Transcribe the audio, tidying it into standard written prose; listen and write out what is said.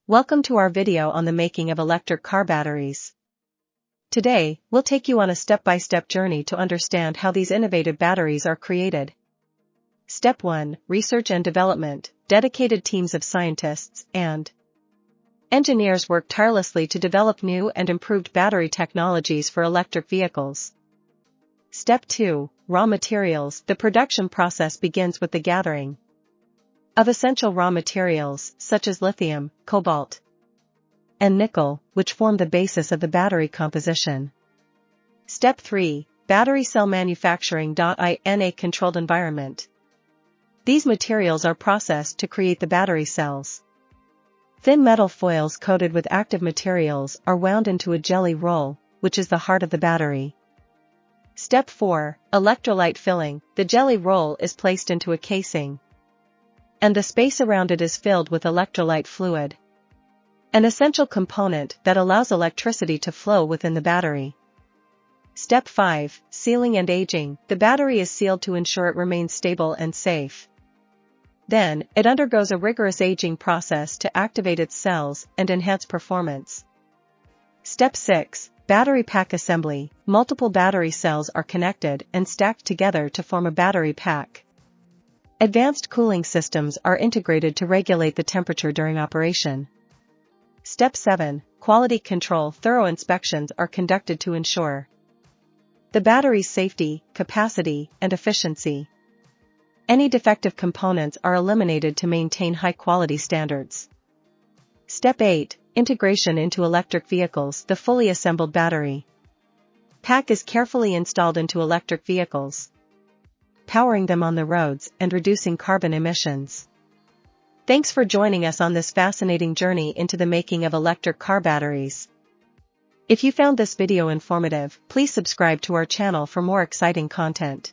Welcome to our video on the making of electric car batteries. Today, we'll take you on a step-by-step journey to understand how these innovative batteries are created. Step 1. Research and development. Dedicated teams of scientists and engineers work tirelessly to develop new and improved battery technologies for electric vehicles. Step 2. Raw materials. The production process begins with the gathering of essential raw materials, such as lithium, cobalt, and nickel, which form the basis of the battery composition. Step 3. Battery cell manufacturing. In a controlled environment, these materials are processed to create the battery cells. Thin metal foils coated with active materials are wound into a jelly roll, which is the heart of the battery. Step 4. Electrolyte filling. The jelly roll is placed into a casing, and the space around it is filled with electrolyte fluid, an essential component that allows electricity to flow within the battery. Step 5. Sealing and aging. The battery is sealed to ensure it remains stable and safe. Then, it undergoes a rigorous aging process to activate its cells and enhance performance. Step 6. Battery pack assembly. Multiple battery cells are connected and stacked together to form a battery pack. Advanced cooling systems are integrated to regulate the temperature during operation. Step 7. Quality control. Thorough inspections are conducted to ensure the battery's safety, capacity, and efficiency. Any defective components are eliminated to maintain high-quality standards. Step 8. Integration into electric vehicles. The fully assembled battery pack is carefully installed into electric vehicles, powering them on the roads and reducing carbon emissions. Thanks for joining us on this fascinating journey into the making of electric car batteries. If you found this video informative, please subscribe to our channel for more exciting content.